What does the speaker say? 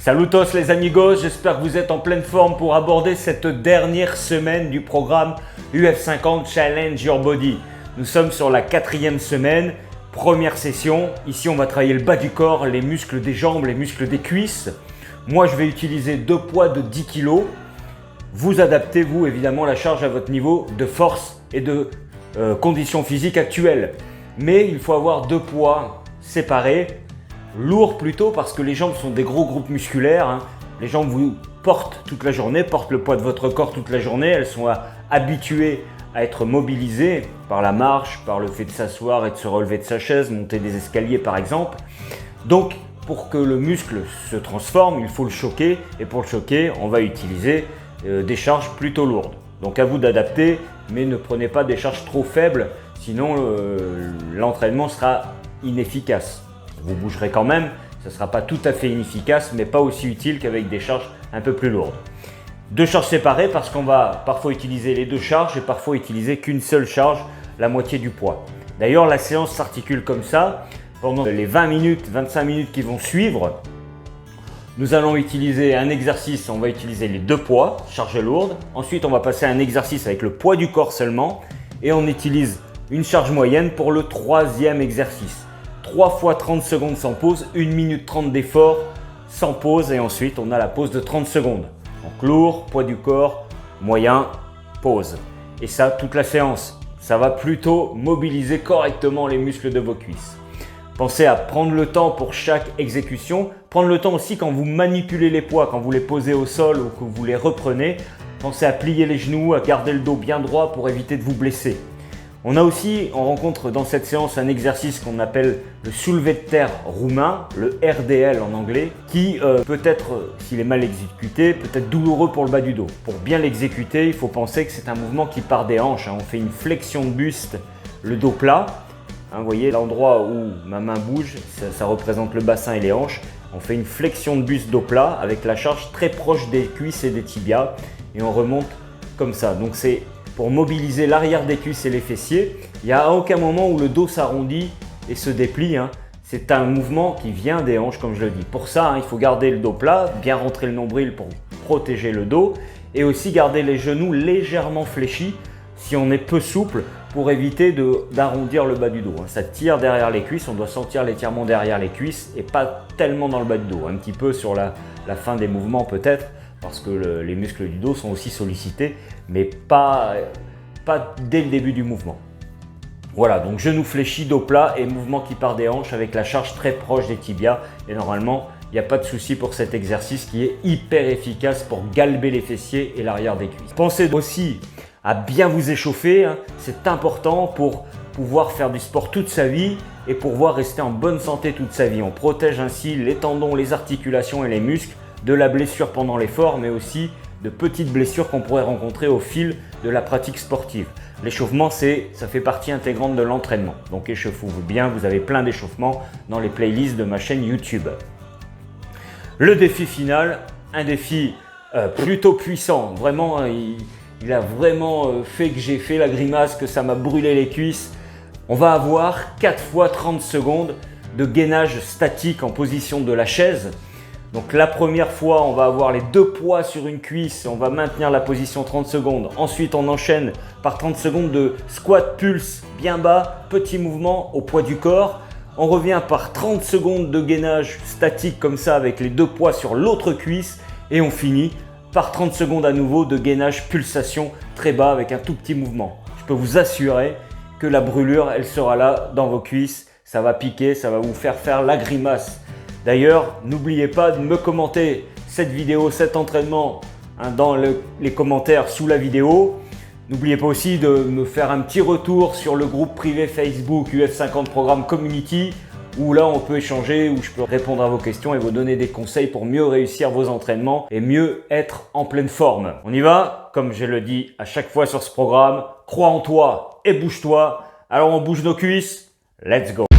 Salutos les amigos, j'espère que vous êtes en pleine forme pour aborder cette dernière semaine du programme UF50 Challenge Your Body. Nous sommes sur la 4e semaine, première session. Ici on va travailler le bas du corps, les muscles des jambes, les muscles des cuisses. Moi je vais utiliser 2 poids de 10 kg. Vous adaptez vous évidemment la charge à votre niveau de force et de conditions physiques actuelles. Mais il faut avoir 2 poids séparés. Lourd plutôt parce que les jambes sont des gros groupes musculaires. Les jambes vous portent toute la journée, portent le poids de votre corps toute la journée. Elles sont habituées à être mobilisées par la marche, par le fait de s'asseoir et de se relever de sa chaise, monter des escaliers par exemple. Donc pour que le muscle se transforme, il faut le choquer et pour le choquer, on va utiliser des charges plutôt lourdes. Donc à vous d'adapter, mais ne prenez pas des charges trop faibles, sinon l'entraînement sera inefficace. Vous bougerez quand même, ce ne sera pas tout à fait inefficace, mais pas aussi utile qu'avec des charges un peu plus lourdes. 2 charges séparées parce qu'on va parfois utiliser les 2 charges et parfois utiliser qu'une seule charge, la moitié du poids. D'ailleurs, la séance s'articule comme ça. Pendant les 20 minutes, 25 minutes qui vont suivre, nous allons utiliser un exercice, on va utiliser les 2 poids, charge lourde. Ensuite, on va passer à un exercice avec le poids du corps seulement et on utilise une charge moyenne pour le 3e exercice. 3 fois 30 secondes sans pause, 1 minute 30 d'effort sans pause et ensuite on a la pause de 30 secondes. Donc lourd, poids du corps, moyen, pause. Et ça toute la séance. Ça va plutôt mobiliser correctement les muscles de vos cuisses. Pensez à prendre le temps pour chaque exécution. Prendre le temps aussi quand vous manipulez les poids, quand vous les posez au sol ou que vous les reprenez. Pensez à plier les genoux, à garder le dos bien droit pour éviter de vous blesser. On rencontre dans cette séance un exercice qu'on appelle le soulevé de terre roumain, le RDL en anglais, qui peut être, s'il est mal exécuté, peut être douloureux pour le bas du dos. Pour bien l'exécuter, il faut penser que c'est un mouvement qui part des hanches. On fait une flexion de buste, le dos plat. Vous voyez l'endroit où ma main bouge, ça représente le bassin et les hanches. On fait une flexion de buste dos plat avec la charge très proche des cuisses et des tibias et on remonte comme ça. Donc c'est pour mobiliser l'arrière des cuisses et les fessiers. Il n'y a aucun moment où le dos s'arrondit et se déplie. C'est un mouvement qui vient des hanches comme je le dis. Pour ça, il faut garder le dos plat, bien rentrer le nombril pour protéger le dos et aussi garder les genoux légèrement fléchis si on est peu souple pour éviter d'arrondir le bas du dos. Ça tire derrière les cuisses, on doit sentir l'étirement derrière les cuisses et pas tellement dans le bas du dos. Un petit peu sur la fin des mouvements peut-être, parce que les muscles du dos sont aussi sollicités, mais pas dès le début du mouvement. Voilà, donc genoux fléchis, dos plat et mouvement qui part des hanches avec la charge très proche des tibias. Et normalement, il n'y a pas de souci pour cet exercice qui est hyper efficace pour galber les fessiers et l'arrière des cuisses. Pensez aussi à bien vous échauffer, c'est important pour pouvoir faire du sport toute sa vie et pouvoir rester en bonne santé toute sa vie. On protège ainsi les tendons, les articulations et les muscles de la blessure pendant l'effort, mais aussi de petites blessures qu'on pourrait rencontrer au fil de la pratique sportive. L'échauffement, ça fait partie intégrante de l'entraînement. Donc échauffez-vous bien, vous avez plein d'échauffements dans les playlists de ma chaîne YouTube. Le défi final, un défi plutôt puissant. Vraiment, il a vraiment fait que j'ai fait la grimace, que ça m'a brûlé les cuisses. On va avoir 4 fois 30 secondes de gainage statique en position de la chaise. Donc la première fois, on va avoir les 2 poids sur une cuisse, on va maintenir la position 30 secondes. Ensuite, on enchaîne par 30 secondes de squat pulse bien bas, petit mouvement au poids du corps. On revient par 30 secondes de gainage statique comme ça avec les 2 poids sur l'autre cuisse et on finit par 30 secondes à nouveau de gainage pulsation très bas avec un tout petit mouvement. Je peux vous assurer que la brûlure, elle sera là dans vos cuisses, ça va piquer, ça va vous faire la grimace. D'ailleurs, n'oubliez pas de me commenter cette vidéo, cet entraînement dans les commentaires sous la vidéo. N'oubliez pas aussi de me faire un petit retour sur le groupe privé Facebook UF50 Programme Community où là on peut échanger, où je peux répondre à vos questions et vous donner des conseils pour mieux réussir vos entraînements et mieux être en pleine forme. On y va, comme je le dis à chaque fois sur ce programme, crois en toi et bouge-toi. Alors on bouge nos cuisses, let's go!